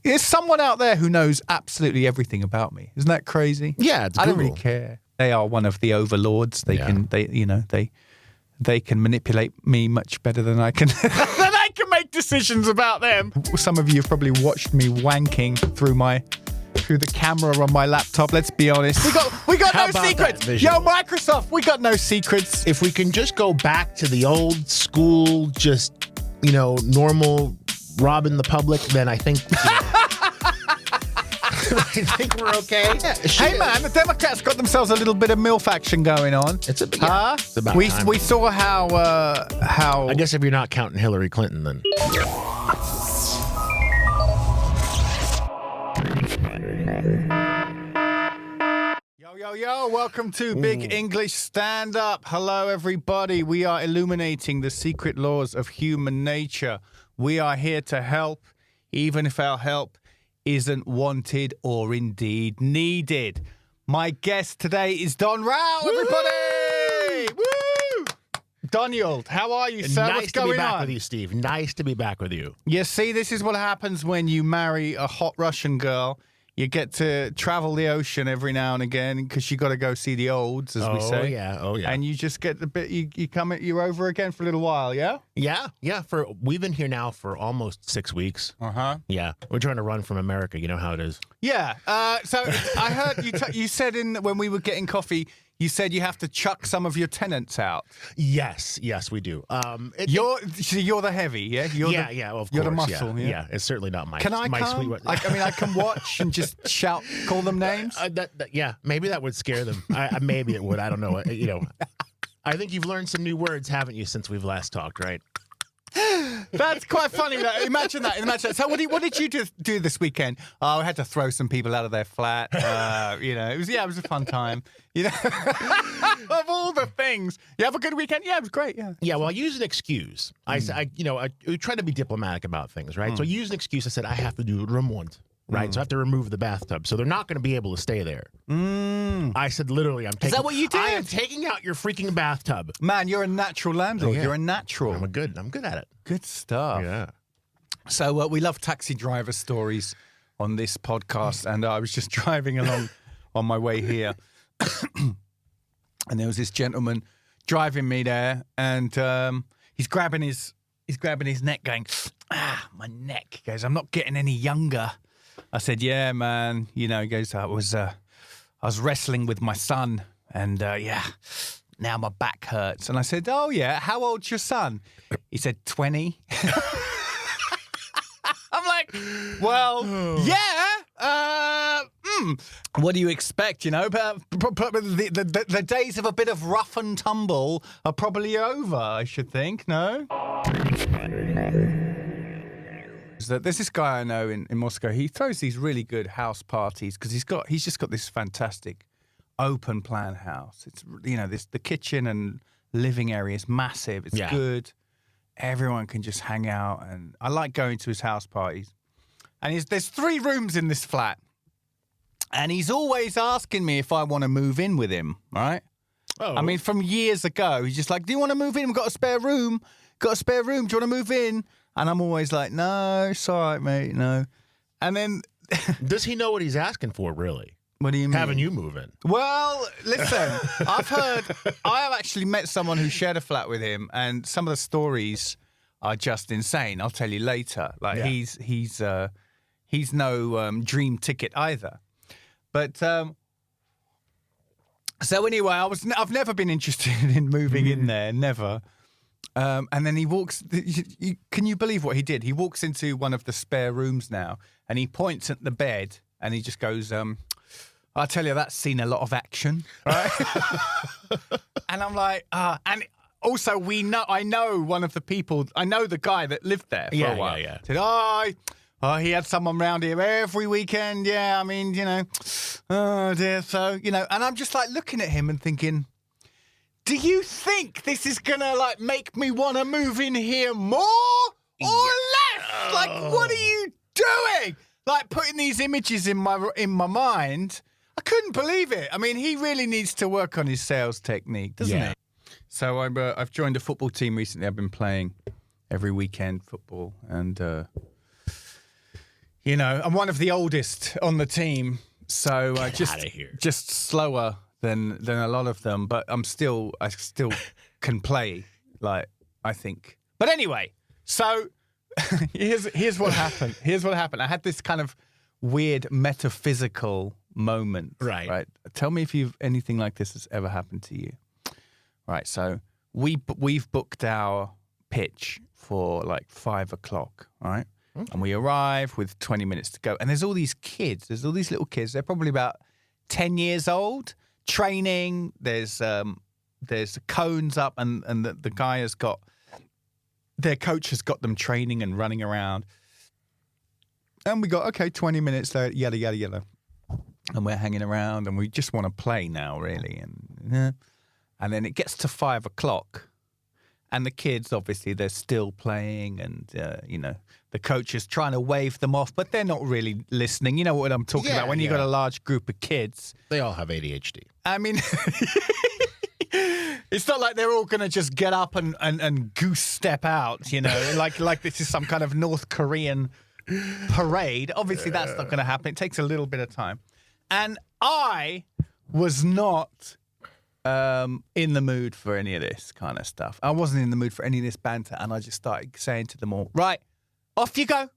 There's someone out there who knows absolutely everything about me. Isn't that crazy? Yeah, it's I Google. don't really care. They are one of the overlords. They can manipulate me much better than I can. Than I can make decisions about them. Some of you have probably watched me wanking through the camera on my laptop. Let's be honest. We got no secrets. Yo, Microsoft, we got no secrets. If we can just go back to the old school, just normal robbing the public, then I think. I think we're okay. Yeah, hey man, the Democrats got themselves a little bit of MILF action going on. It's about time. We saw how. I guess if you're not counting Hillary Clinton, then. Yo, welcome to Big English Stand Up. Hello, everybody. We are illuminating the secret laws of human nature. We are here to help, even if our help isn't wanted or indeed needed. My guest today is Don Rau, everybody! Woo! Donald, how are you, sir? Nice What's going on? to be back with you, Steve. Nice to be back with you. You see, this is what happens when you marry a hot Russian girl. You get to travel the ocean every now and again because you got to go see the olds, as we say. Oh yeah. And you just get the bit. You're over again for a little while, yeah. Yeah. We've been here now for almost 6 weeks. Yeah, we're trying to run from America. You know how it is. Yeah. So I heard you said when we were getting coffee. You said you have to chuck some of your tenants out. Yes, we do. You're the heavy, yeah? Of course. You're the muscle, yeah? Yeah, it's certainly not my. Can I my come? sweet. I can watch and just shout, call them names. Yeah, maybe that would scare them. Maybe it would. I don't know. I think you've learned some new words, haven't you, since we've last talked, right? That's quite funny. Imagine that. So what did you do this weekend? Oh, I had to throw some people out of their flat. It was a fun time. Of all the things. You have a good weekend? Yeah, it was great. Yeah. Yeah, well, I used an excuse. I try to be diplomatic about things, right? So I used an excuse. I said, I have to do remont. Right, so I have to remove the bathtub. So they're not going to be able to stay there. I said, literally, Is that what you did? I am taking out your freaking bathtub. Man, you're a natural landlord. Yeah. You're a natural. I'm good at it. Good stuff. Yeah. So we love taxi driver stories on this podcast, and I was just driving along on my way here, and there was this gentleman driving me there, and he's grabbing his neck, going, my neck. He goes, I'm not getting any younger. I said, yeah, man. He goes, I was wrestling with my son, and now my back hurts. And I said, oh yeah, how old's your son? He said 20. I'm like, well, yeah. What do you expect? But the days of a bit of rough and tumble are probably over, I should think. No. There's this guy I know in Moscow. He throws these really good house parties because he's just got this fantastic open plan house. It's the kitchen and living area is massive. It's good. Everyone can just hang out, and I like going to his house parties. And there's 3 rooms in this flat, and he's always asking me if I want to move in with him. Right? Oh. I mean, from years ago, he's just like, "Do you want to move in? We've got a spare room. Do you want to move in?" And I'm always like, no, it's all right, mate, no. And then... Does he know what he's asking for, really? What do you mean? Having you move in. Well, listen, I have actually met someone who shared a flat with him, and some of the stories are just insane. I'll tell you later. Like, he's no dream ticket either. But, so anyway, I've never been interested in moving in there, never. And then he walks. Can you believe what he did? He walks into one of the spare rooms now, and he points at the bed, and he just goes, "I'll tell you, that's seen a lot of action." Right? And I'm like, and also I know one of the people. I know the guy that lived there for a while. Yeah. Said, he had someone round here every weekend. Yeah, I mean, oh dear. So and I'm just like looking at him and thinking, do you think this is gonna make me want to move in here more or less? Like, what are you doing? Like putting these images in my mind. I couldn't believe it. I mean, he really needs to work on his sales technique, doesn't he? So I've joined a football team recently. I've been playing every weekend football, and I'm one of the oldest on the team, so just slower than a lot of them. But I still can play, like, I think. But anyway, so here's what happened. Here's what happened. I had this kind of weird metaphysical moment. Right. Tell me if anything like this has ever happened to you. Right. So we've booked our pitch for like 5 o'clock. Right. Okay. And we arrive with 20 minutes to go. And there's all these kids. There's all these little kids. They're probably about 10 years old, training. There's cones up, and the guy has got, their coach has got them training and running around. And we got, 20 minutes there, yada, yada, yada. And we're hanging around, and we just want to play now, really. And then it gets to 5 o'clock. And the kids, obviously, they're still playing, and, the coach is trying to wave them off, but they're not really listening. You know what I'm talking about? When you've got a large group of kids. They all have ADHD. I mean, it's not like they're all going to just get up and goose step out, like this is some kind of North Korean parade. Obviously, that's not going to happen. It takes a little bit of time. And I was not in the mood for any of this kind of stuff. I wasn't in the mood for any of this banter, and I just started saying to them all, right, off you go,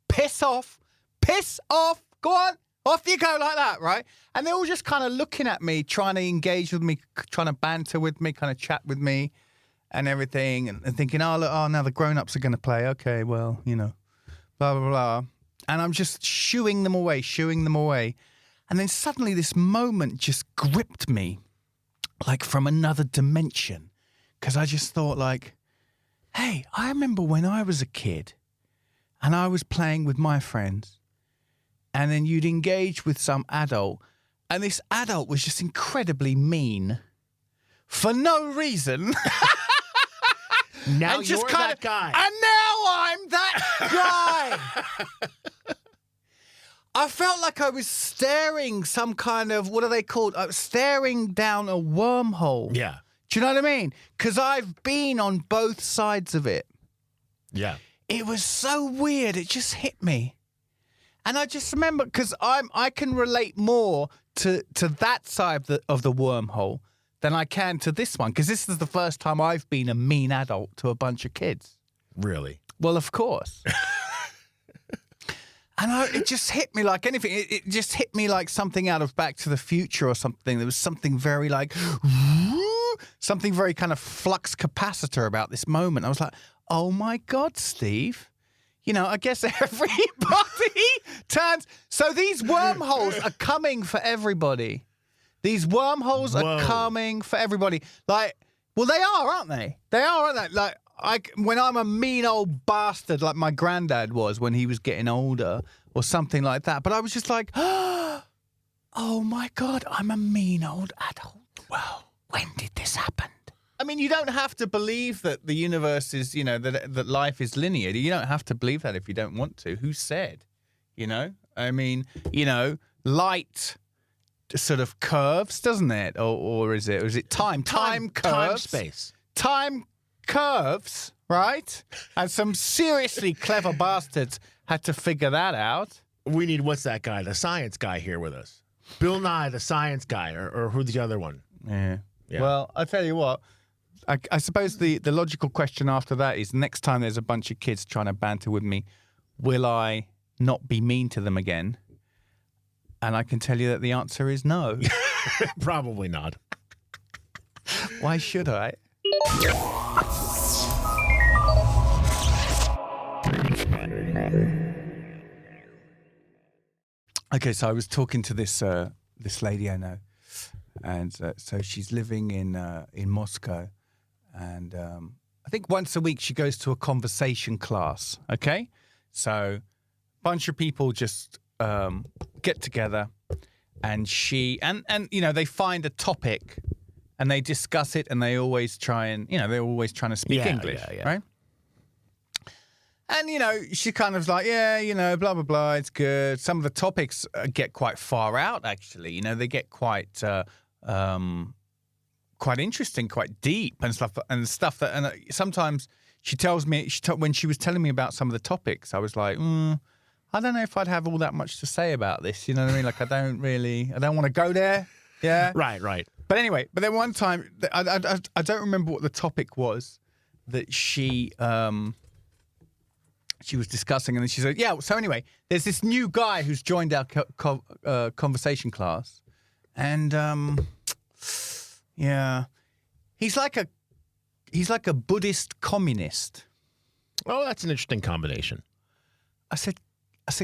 piss off, go on, off you go, like that, right? And they're all just kind of looking at me, trying to engage with me, trying to banter with me, kind of chat with me and everything, and thinking, now the grown-ups are going to play, okay, well, blah, blah, blah. And I'm just shooing them away. And then suddenly this moment just gripped me, like from another dimension, because I just thought, like, hey, I remember when I was a kid and I was playing with my friends, and then you'd engage with some adult, and this adult was just incredibly mean for no reason. Now and you're that guy. And now I'm that guy. I felt like I was staring some kind of, what are they called? Staring down a wormhole. Yeah. Do you know what I mean? Because I've been on both sides of it. Yeah. It was so weird. It just hit me. And I just remember, because I can relate more to that side of the wormhole than I can to this one, because this is the first time I've been a mean adult to a bunch of kids. Really? Well, of course. And it just hit me like anything. It just hit me like something out of Back to the Future or something. There was something very like, something very kind of flux capacitor about this moment. I was like, oh my God, Steve. I guess everybody turns. So these wormholes are coming for everybody. These wormholes are coming for everybody. Like, well, they are, aren't they? They are, aren't they? Like, when I'm a mean old bastard like my granddad was when he was getting older or something like that. But I was just like, oh my God, I'm a mean old adult. Well, when did this happen? I mean, you don't have to believe that the universe is, that life is linear. You don't have to believe that if you don't want to. Who said? I mean, light sort of curves, doesn't it? Or is it time? Time curves. Time, space. Time curves, right? And some seriously clever bastards had to figure that out. We need, what's that guy? The science guy here with us. Bill Nye, the science guy, or who's the other one? Yeah. Well, I'll tell you what. I suppose the logical question after that is, next time there's a bunch of kids trying to banter with me, will I not be mean to them again? And I can tell you that the answer is no. Probably not. Why should I? Okay, so I was talking to this lady I know, and so she's living in Moscow, and I think once a week she goes to a conversation class. Okay, so a bunch of people just get together, and they find a topic, and they discuss it, and they always try and they're always trying to speak English, right? And, she kind of like, blah, blah, blah, it's good. Some of the topics get quite far out, actually. They get quite interesting, quite deep and stuff. And sometimes she tells me, when she was telling me about some of the topics, I was like, I I don't know if I'd have all that much to say about this. You know what I mean? Like, I don't want to go there. Yeah. Right. But anyway, but then one time, I don't remember what the topic was that she was discussing, and then she said, yeah, so anyway, there's this new guy who's joined our conversation class, and yeah, he's like a Buddhist communist. Oh, that's an interesting combination. I said,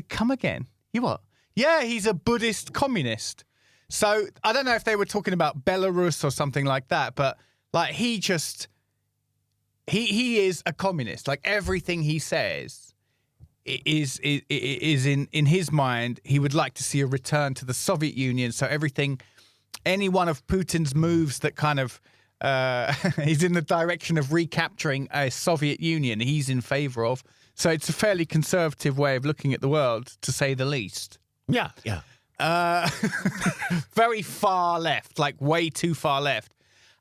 come again? You what? Yeah, he's a Buddhist communist. So I don't know if they were talking about Belarus or something like that, but like he is a communist. Like everything he says is in his mind. He would like to see a return to the Soviet Union. So any one of Putin's moves that kind of he's in the direction of recapturing a Soviet Union, he's in favor of. So it's a fairly conservative way of looking at the world, to say the least. Yeah. Very far left, like way too far left.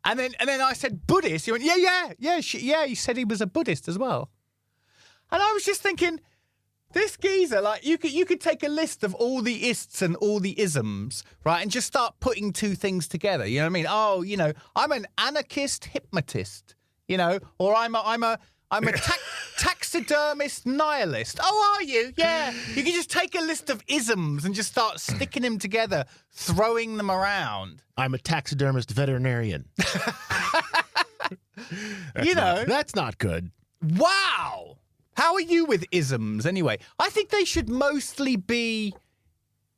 And then I said, Buddhist? He went, yeah. He said he was a Buddhist as well. And I was just thinking, this geezer, like, you could take a list of all the ists and all the isms, right, and just start putting two things together. You know what I mean? Oh, you know, I'm an anarchist hypnotist, you know, or I'm a taxidermist nihilist. Oh, are you? Yeah. You can just take a list of isms and just start sticking them together, throwing them around. I'm a taxidermist veterinarian. That's not good. Wow. How are you with isms anyway? I think they should mostly be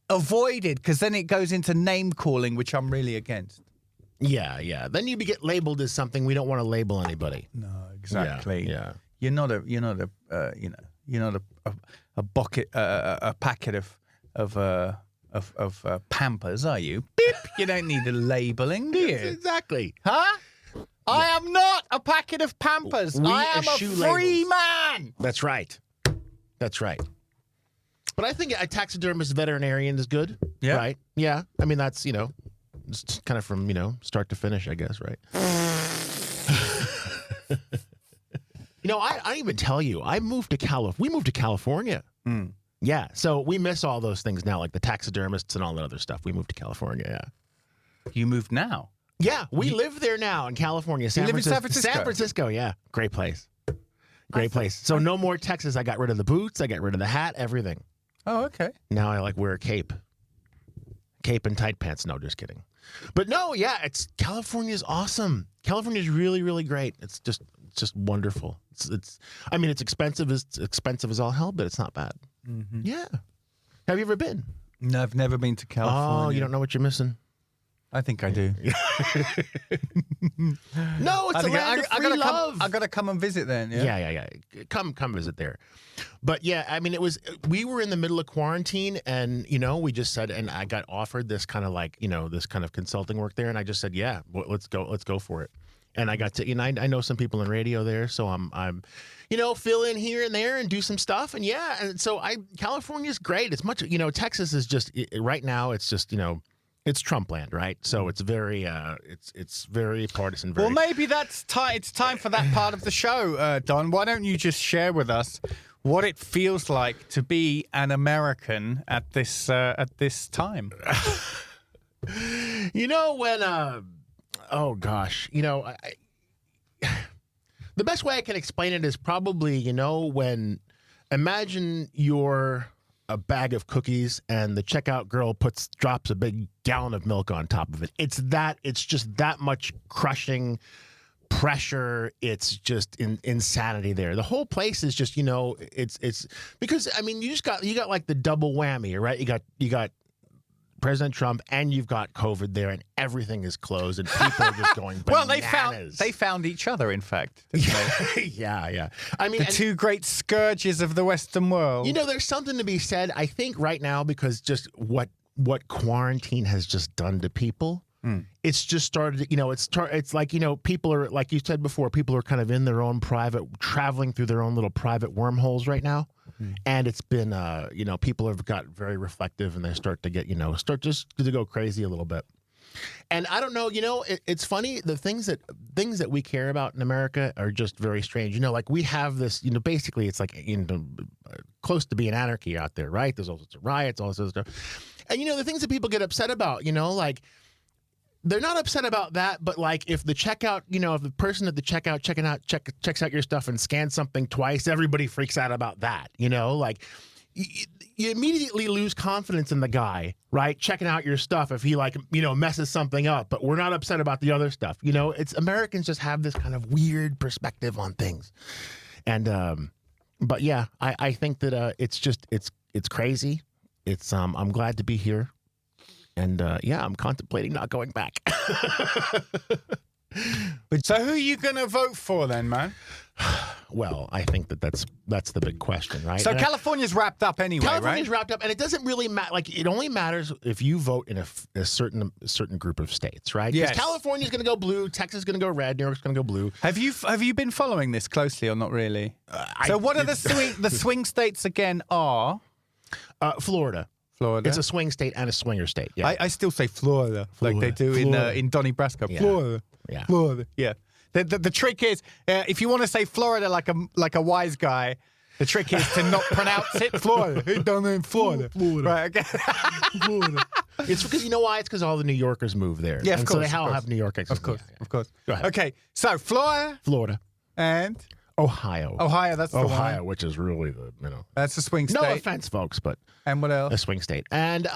avoided because then it goes into name calling, which I'm really against. Yeah. Then you get labeled as something we don't want to label anybody. No, exactly. Yeah. You're not a packet of Pampers, are you? Beep. You don't need a labeling, do you? Exactly. Huh? Yeah. I am not a packet of Pampers. I am a free man. That's right. But I think a taxidermist veterinarian is good. Yeah. Right? Yeah. I mean, that's, it's kind of from, start to finish, I guess, right? I didn't even tell you. We moved to California. Mm. Yeah. So we miss all those things now, like the taxidermists and all that other stuff. We moved to California, yeah. You moved now? Yeah. We live there now in California. You live in San Francisco? San Francisco, yeah. Great place. So no more Texas. I got rid of the boots. I got rid of the hat, everything. Oh, okay. Now I wear a cape. Cape and tight pants. No, just kidding. But no, yeah, California's awesome. California's really, really great. It's just wonderful. It's expensive. It's expensive as all hell, but it's not bad. Mm-hmm. Yeah. Have you ever been? No, I've never been to California. Oh, you don't know what you're missing. I think I do. No, it's a land of free love. I gotta come and visit then. Yeah. Come visit there. But yeah, I mean, we were in the middle of quarantine, and we just said, and I got offered this kind of this kind of consulting work there, and I just said, yeah, let's go for it. And I got to, I know some people in radio there, so I'm fill in here and there and do some stuff, and yeah, and so California's great. It's much, Texas is just right now. It's just it's Trump land, right? So it's very, it's very partisan. Well, maybe that's it's time for that part of the show, Don. Why don't you just share with us what it feels like to be an American at this time? When oh gosh, the best way I can explain it is probably when imagine you're a bag of cookies and the checkout girl drops a big gallon of milk on top of it. It's just that much crushing pressure. It's just insanity there. The whole place is just, it's because you got like the double whammy, right? You got President Trump and you've got COVID there, and everything is closed, and people are just going bananas. they found each other, in fact. Didn't they? Yeah. The two great scourges of the Western world. There's something to be said, I think, right now, because just what quarantine has just done to people. It's just started, it's like, people are, like you said before, people are kind of in their own traveling through their own little private wormholes right now. And it's been, people have got very reflective, and they start to get, start just to go crazy a little bit. And I don't know, it's funny. The things that we care about in America are just very strange. Like we have this, basically it's like, close to being anarchy out there, right? There's all sorts of riots, all sorts of stuff. And, the things that people get upset about, like they're not upset about that, but like if the checkout, if the person at the checkout checks out your stuff and scans something twice, everybody freaks out about that, like you immediately lose confidence in the guy, right? Checking out your stuff if he messes something up, but we're not upset about the other stuff. It's Americans just have this kind of weird perspective on things. And, but yeah, I think that, it's crazy. I'm glad to be here. And, I'm contemplating not going back. So who are you going to vote for then, man? Well, I think that's the big question, right? So California's wrapped up anyway, California's right? wrapped up, and it doesn't really matter. Like, it only matters if you vote in a certain group of states, right? Yes. Because California's going to go blue, Texas is going to go red, New York's going to go blue. Have you been following this closely or not really? So what are the swing states again? Are Florida. Florida. It's a swing state and a swinger state. Yeah, I still say Florida, like they do in Donnie Brasco. Yeah. Florida. Yeah. Florida. Yeah. The trick is, if you want to say Florida like a wise guy, the trick is to not pronounce it Florida. Who done it in Florida? Florida. Right. Okay. Florida. It's because why? It's because all the New Yorkers move there. Yeah, of course. So they all have New York accents. Of course. Yeah. Of course. Go ahead. Okay. So Florida. And Ohio. That's the Ohio, one. which is really That's a swing state. No offense, folks, but And what else? a swing state. And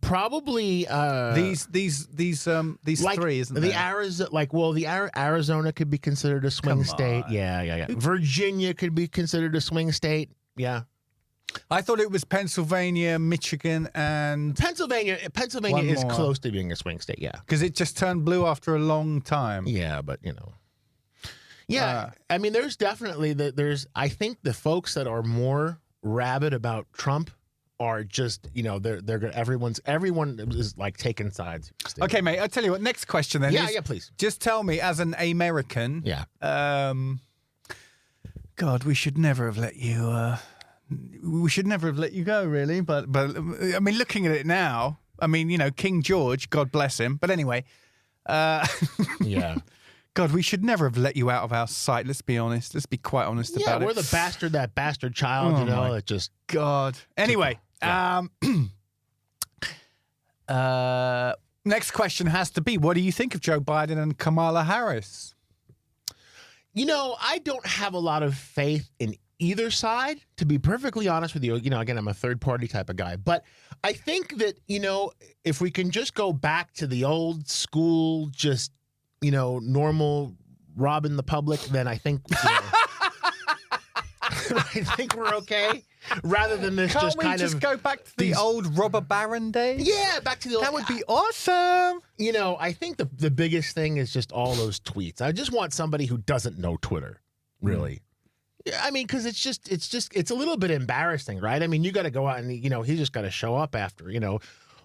probably These like three, isn't the there? Arizona could be considered a swing Come state. on. Yeah. Virginia could be considered a swing state. Yeah. I thought it was Pennsylvania, Michigan, and Pennsylvania One is more. close to being a swing state. Yeah. because it just turned blue after a long time. Yeah, but Yeah, I mean, there's definitely I think the folks that are more rabid about Trump are just, they're gonna everyone is like taking sides. Okay, mate. I'll tell you what. Next question then. Yeah, is, yeah, please. Just tell me, as an American. Yeah. God, we should never have let you. We should never have let you go, really. But I mean, looking at it now, I mean, King George, God bless him. But anyway. Yeah. God, we should never have let you out of our sight. Let's be honest. Let's be quite honest about it. Yeah, we're that bastard child, that just... God. Anyway, next question has to be, what do you think of Joe Biden and Kamala Harris? I don't have a lot of faith in either side, to be perfectly honest with you. Again, I'm a third party type of guy. But I think that, if we can just go back to the old school, just... normal robbing the public, then I think I think we're okay. Rather than this Can't just we kind just of go back to the old robber baron days? Yeah, back to the old. That would be awesome. I think the biggest thing is just all those tweets. I just want somebody who doesn't know Twitter, really. Yeah, I mean, because it's a little bit embarrassing, right? I mean, you got to go out and he just got to show up after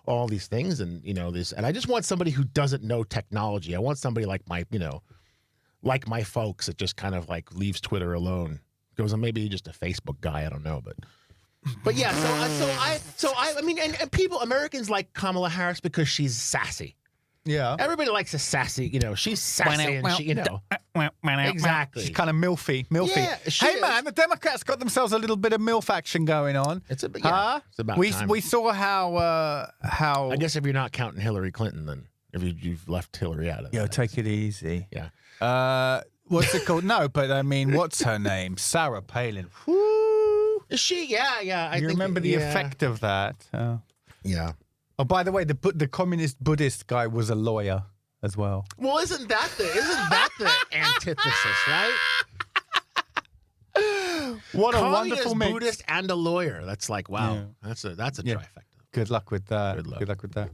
all these things and this, and I just want somebody who doesn't know technology. I want somebody like my folks that just kind of like leaves Twitter alone. Goes on maybe just a Facebook guy. I don't know, but yeah. So I mean, and people, Americans like Kamala Harris because she's sassy. Yeah. Everybody likes a sassy. She's sassy and she, exactly. She's kind of milfy. Yeah, Hey man, the Democrats got themselves a little bit of MILF action going on. It's it's about we time. we saw how I guess if you're not counting Hillary Clinton, then if you've left Hillary out of it. take it easy. Yeah. What's it called? No, but I mean, what's her name? Sarah Palin. Woo. Is she? Yeah. I think, remember the effect of that? Yeah. Oh, by the way, the communist Buddhist guy was a lawyer as well. Well, isn't that the antithesis, right? What a Communist, wonderful mix. Buddhist, and a lawyer. That's like, wow. Yeah. That's a Yeah. trifecta. Good luck with that. Good luck. Good luck with that.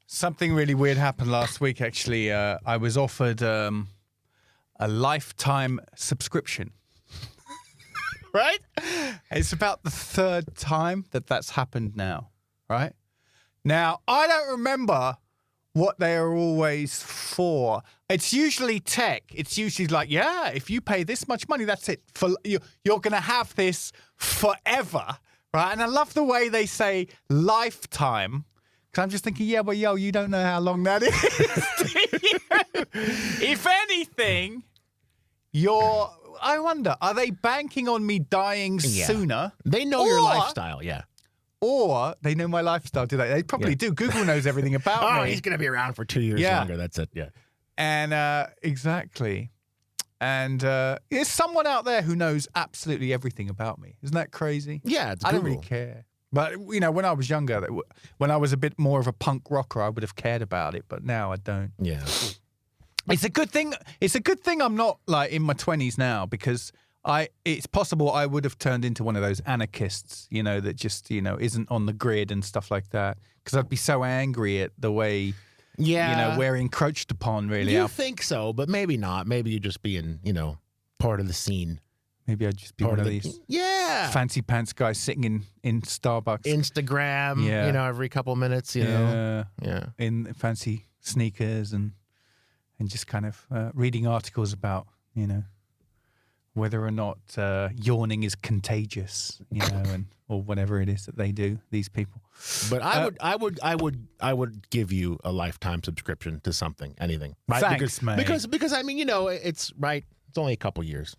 Something really weird happened last week, actually. I was offered a lifetime subscription. Right? It's about the third time that's happened now, right? Now, I don't remember what they are always for. It's usually tech. It's usually like, yeah, if you pay this much money, that's it. You're going to have this forever, right? And I love the way they say lifetime Because I'm just thinking, yeah, but yo, you don't know how long that is. If anything, I wonder, are they banking on me dying sooner? They know your lifestyle, Or they know my lifestyle, do they? They probably do. Google knows everything about me. Oh, he's going to be around for 2 years longer. That's it, And exactly. And there's someone out there who knows absolutely everything about me. Isn't that crazy? Yeah, it's I Google. don't really care. But, you know, when I was younger, when I was a bit more of a punk rocker, I would have cared about it. But now I don't. Yeah. It's a good thing. It's a good thing I'm not like in my 20s now, because it's possible I would have turned into one of those anarchists, you know, that just, you know, isn't on the grid and stuff like that. Because I'd be so angry at the way, you know, we're encroached upon, really. You think so, but maybe not. Maybe you're just being, you know, part of the scene. Maybe I'd just be one of these fancy pants guys sitting in Starbucks. Instagram, you know, every couple of minutes, you know. Yeah. In fancy sneakers and just kind of reading articles about, you know, whether or not yawning is contagious, you know, or whatever it is that they do, these people. But I would give you a lifetime subscription to something, anything. Right? Thanks, mate. Because I mean, you know, it's right. It's only a couple years.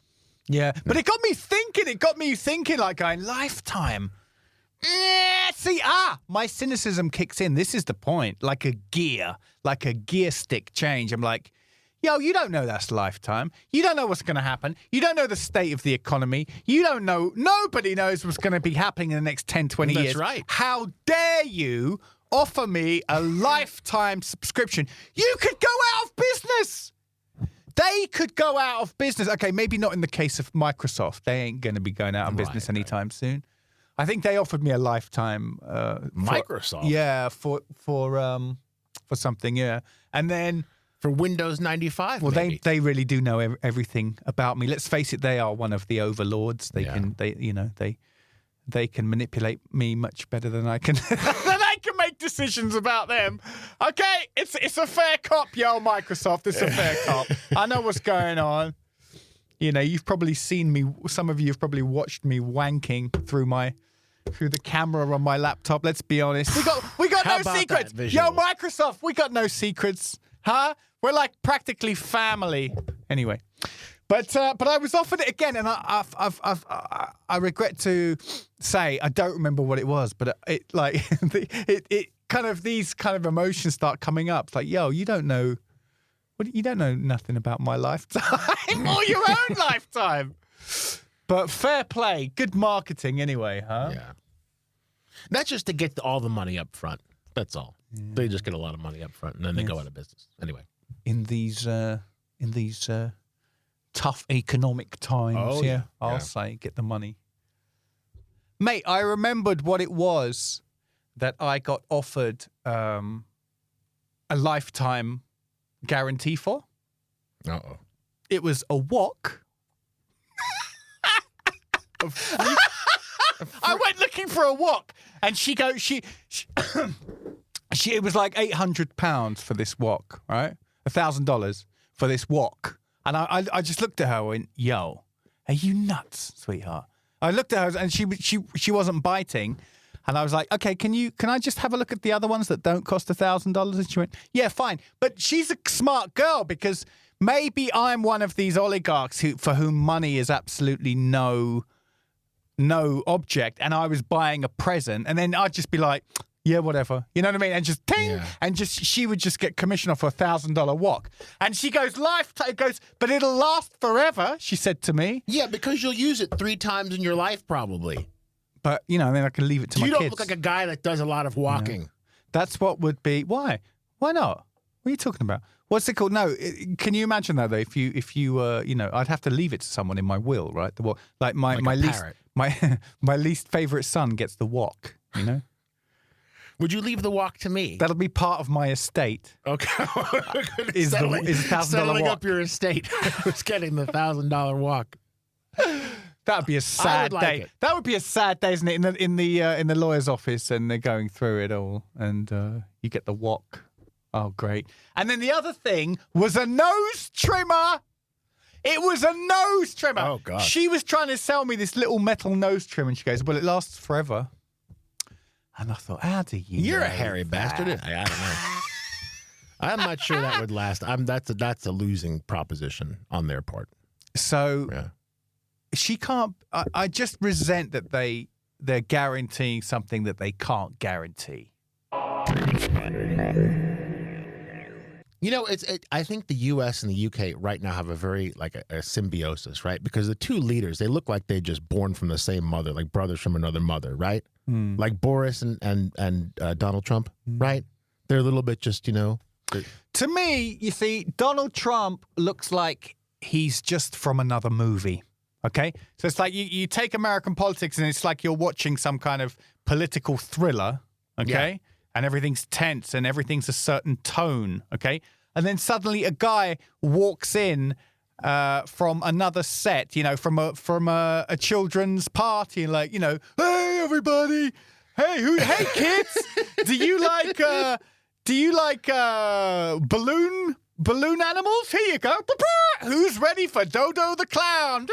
Yeah, but it got me thinking. It got me thinking, like, going, lifetime. See, my cynicism kicks in. This is the point. Like a gear stick change. I'm like, yo, you don't know that's lifetime. You don't know what's going to happen. You don't know the state of the economy. You don't know. Nobody knows what's going to be happening in the next 10, 20 years. That's right. How dare you offer me a lifetime subscription? You could go out of business. They could go out of business. Okay, maybe not in the case of Microsoft. They ain't going to be going out of business anytime soon. I think they offered me a lifetime. Microsoft? For something, yeah. And then... For Windows 95, well, maybe. they really do know everything about me. Let's face it, they are one of the overlords. They can manipulate me much better than I can. Than I can make decisions about them. Okay, it's a fair cop, yo, Microsoft. It's a fair cop. I know what's going on. You know, you've probably seen me. Some of you have probably watched me wanking through the camera on my laptop. Let's be honest. We got no secrets. Yo, Microsoft, we got no secrets. Huh? We're like practically family. Anyway, but I was offered it again, and I regret to say I don't remember what it was, but it like it kind of these kind of emotions start coming up. It's like, yo, you don't know nothing about my lifetime or your own lifetime. But fair play, good marketing anyway, huh? Yeah. That's just to get all the money up front. That's all. Yeah. They just get a lot of money up front, and then they go out of business. Anyway, in these tough economic times, I'll say get the money, mate. I remembered what it was that I got offered a lifetime guarantee for. Uh-oh. It was a wok. I went looking for a wok, and she it was like £800 for this wok, right? $1,000 for this wok. And I just looked at her and went, yo, are you nuts, sweetheart? I looked at her and she wasn't biting. And I was like, okay, can I just have a look at the other ones that don't cost $1,000? And she went, yeah, fine. But she's a smart girl, because maybe I'm one of these oligarchs for whom money is absolutely no object. And I was buying a present, and then I'd just be like, yeah, whatever. You know what I mean? And just ting, and she would just get commission off a $1,000 wok. And she goes, lifetime, but it'll last forever, she said to me. Yeah, because you'll use it 3 times in your life, probably. But, you know, then I can leave it to my kids. You don't look like a guy that does a lot of walking. No. That's what would be. Why? Why not? What are you talking about? What's it called? No, can you imagine that though? If you you know, I'd have to leave it to someone in my will, right? Like my least favorite son gets the wok. You know. Would you leave the wok to me? That'll be part of my estate. Okay. is $1,000 settling wok. up your estate? Who's getting the $1,000 wok? That would be a sad day. It. That would be a sad day, isn't it? In the lawyer's office, and they're going through it all, and you get the wok. Oh, great! And then the other thing was a nose trimmer. It was a nose trimmer. Oh God! She was trying to sell me this little metal nose trimmer, and she goes, "Well, it lasts forever." And I thought, how do you? You're a know hairy that? bastard. I don't know. I'm not sure that would last. That's a losing proposition on their part. So Yeah. she can't. I just resent that they're guaranteeing something that they can't guarantee. You know, I think the U.S. and the U.K. right now have a very a symbiosis, right? Because the two leaders, they look like they're just born from the same mother, like brothers from another mother, right? Like Boris and Donald Trump, right? They're a little bit just, To me, you see, Donald Trump looks like he's just from another movie. Okay, so it's like you take American politics and it's like you're watching some kind of political thriller. Okay. Yeah. And everything's tense and everything's a certain tone, okay? And then suddenly a guy walks in from another set, from a children's party, and hey everybody, hey kids, do you like balloon animals? Here you go. Who's ready for Dodo the Clown?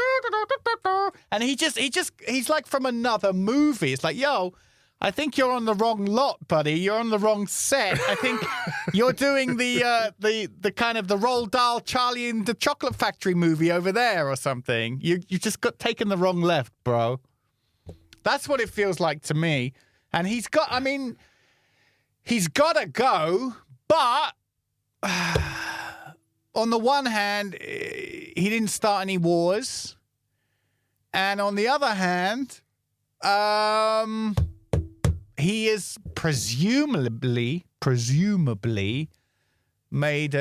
And he's like from another movie. It's like, yo, I think you're on the wrong lot, buddy. You're on the wrong set. I think you're doing the kind of the Roald Dahl Charlie and the Chocolate Factory movie over there or something. You just got taken the wrong left, bro. That's what it feels like to me. And he's got to go, but on the one hand, he didn't start any wars. And on the other hand, he is presumably made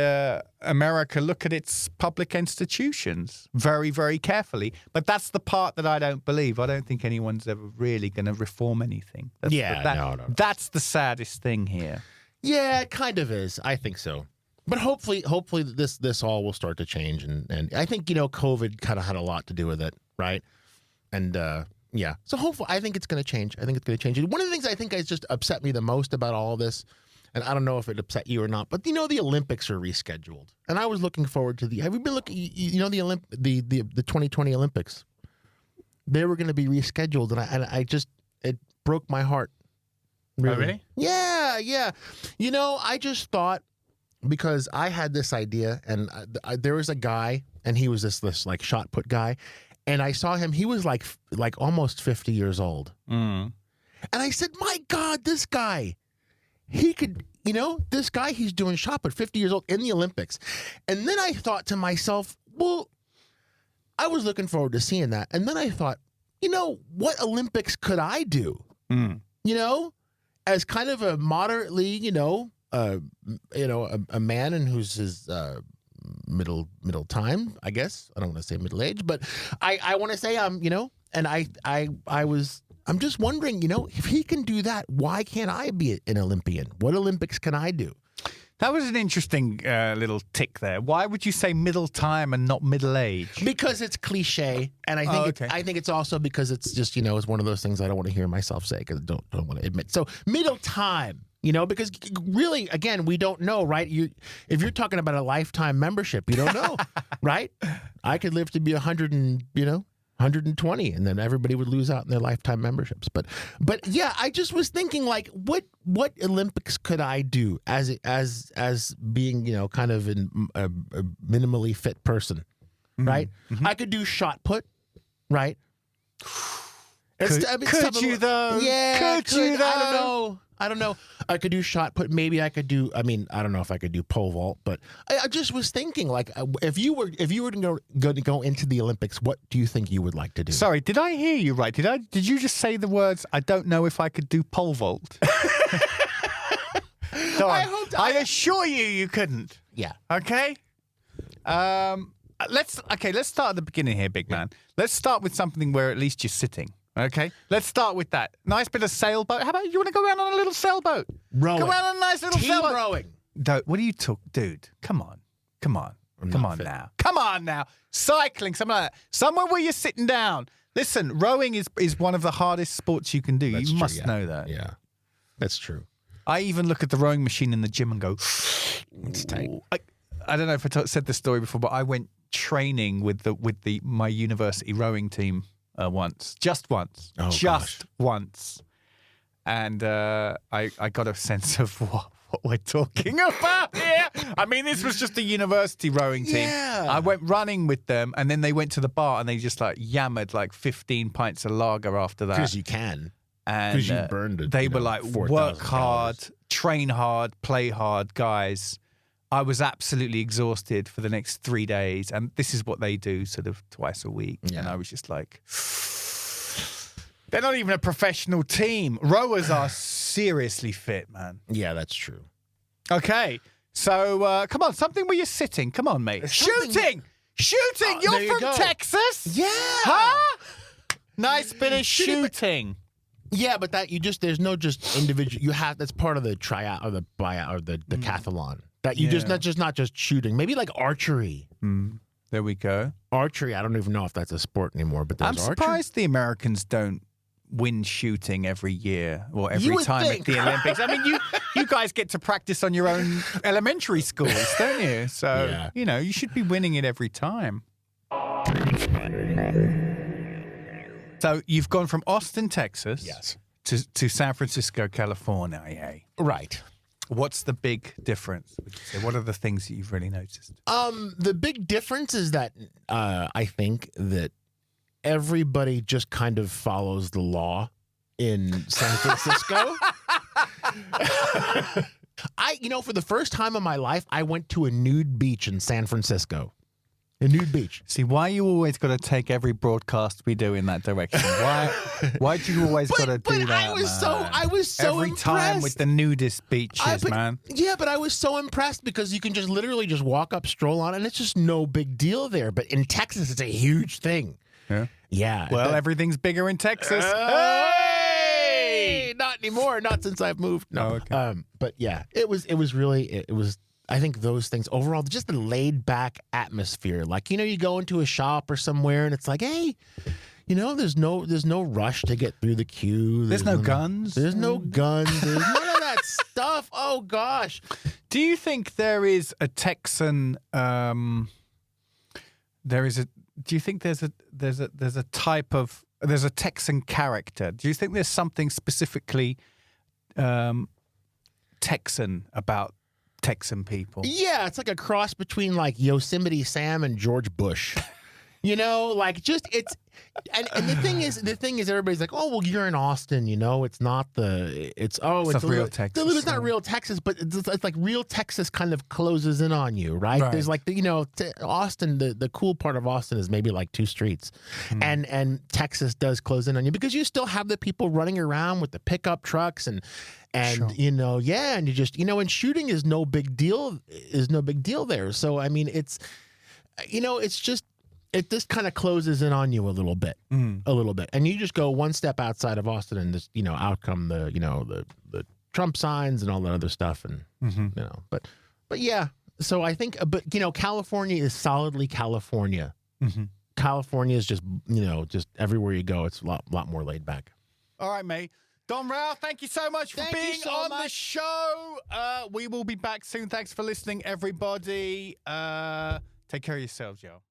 America look at its public institutions very, very carefully. But that's the part that I don't believe. I don't think anyone's ever really going to reform anything. No. That's the saddest thing here. Yeah, it kind of is. I think so. But hopefully this all will start to change. And I think, COVID kind of had a lot to do with it, right? And, yeah. So hopefully, I think it's going to change. One of the things I think has just upset me the most about all of this, and I don't know if it upset you or not, but the Olympics are rescheduled. And I was looking forward to have you been looking, the 2020 Olympics? They were going to be rescheduled, and it broke my heart. Really? Oh, really? Yeah. I just thought, because I had this idea, and there was a guy, and he was this like shot put guy. And I saw him, he was like almost 50 years old. And I said, my God, this guy, he could, this guy, he's doing shot put, 50 years old in the Olympics. And then I thought to myself, well, I was looking forward to seeing that. And then I thought, what Olympics could I do? As kind of a moderately, a man and who's his middle time, I guess. I don't want to say middle age, but I want to say and I'm just wondering, if he can do that, why can't I be an Olympian? What Olympics can I do? That was an interesting little tick there. Why would you say middle time and not middle age? Because it's cliche, and I think it's also because it's just it's one of those things I don't want to hear myself say because I don't want to admit. So middle time. Because really, again, we don't know, right? If you're talking about a lifetime membership, you don't know, right? I could live to be 120, and then everybody would lose out in their lifetime memberships. But yeah, I just was thinking, like, what Olympics could I do as being, kind of a minimally fit person, right? Mm-hmm. I could do shot put, right? Could you though? Yeah, could you though? I don't know. I could do shot put. Maybe I could do. I don't know if I could do pole vault, but I just was thinking, like, if you were to go into the Olympics, what do you think you would like to do? Sorry, did I hear you right? Did you just say the words? I don't know if I could do pole vault. I assure you couldn't. Yeah. Okay. Let's start at the beginning here, big man. Let's start with something where at least you're sitting. Okay, let's start with that. Nice bit of sailboat. How about you want to go around on a little sailboat? Rowing. Go around on a nice little sailboat. Team rowing. What do you talk, dude? Come on now. Cycling, something like that. Somewhere where you're sitting down. Listen, rowing is one of the hardest sports you can do. You must know that. Yeah, that's true. I even look at the rowing machine in the gym and go, it's tight. I don't know if I said this story before, but I went training with my university rowing team. Once. And I got a sense of what we're talking about here. I mean, this was just a university rowing team. Yeah. I went running with them, and then they went to the bar, and they just like yammered like 15 pints of lager after that. Because you can. And Because you burned it. they were like, work hard, train hard, play hard, guys. I was absolutely exhausted for the next 3 days. And this is what they do sort of twice a week. Yeah. And I was just like, they're not even a professional team. Rowers are seriously fit, man. Yeah, that's true. Okay. So, come on, something where you're sitting. Come on, mate. Shooting! Shooting! You're there you from go. Texas? Yeah. Huh? Nice bit of shooting. Yeah, but there's no just individual. You have, that's part of the tryout or the buyout or the decathlon. That you just not just shooting. Maybe like archery. There we go. Archery, I don't even know if that's a sport anymore, but there's I'm archery. surprised the Americans don't win shooting every year or You every would time think. at the Olympics. I mean, you guys get to practice on your own elementary schools, don't you? So, Yeah. you know, you should be winning it every time. So you've gone from Austin, Texas, Yes. to San Francisco, California. Right. What's the big difference, would you say? What are the things that you've really noticed? The big difference is that I think that everybody just kind of follows the law in San Francisco. For the first time in my life, I went to a nude beach in San Francisco. A nude beach. See, why you always got to take every broadcast we do in that direction? Why do you always got to do that? I was so every impressed. time with the nudist beaches, man. Yeah, but I was so impressed because you can just literally just walk up, stroll on, and it's just no big deal there. But in Texas, it's a huge thing. Yeah. Yeah. Well, everything's bigger in Texas. Hey! Not anymore. Not since I've moved. No. Oh, okay. But yeah, it was really. I think those things overall, just the laid back atmosphere. Like, you go into a shop or somewhere and it's like, hey, there's no rush to get through the queue. There's no guns. There's no guns. There's none of that stuff. Oh gosh. Do you think there is a Texan? Do you think there's a type of there's a Texan character? Do you think there's something specifically Texan about Texan people? Yeah, it's like a cross between like Yosemite Sam and George Bush. Like just it's and the thing is everybody's like, oh well, you're in Austin, it's not it's real Texas. It's not real Texas, but it's like real Texas kind of closes in on you, right? There's like Austin, the cool part of Austin is maybe like 2 streets, and Texas does close in on you because you still have the people running around with the pickup trucks and Sure. and you just and shooting is no big deal there. So I mean it's it's just. It just kind of closes in on you a little bit, and you just go one step outside of Austin, and just out come the Trump signs and all that other stuff, and but yeah. So I think, California is solidly California. California is just just everywhere you go, it's a lot more laid back. All right, mate. Don Rau, thank you so much for being on the show. We will be back soon. Thanks for listening, everybody. Take care of yourselves, y'all.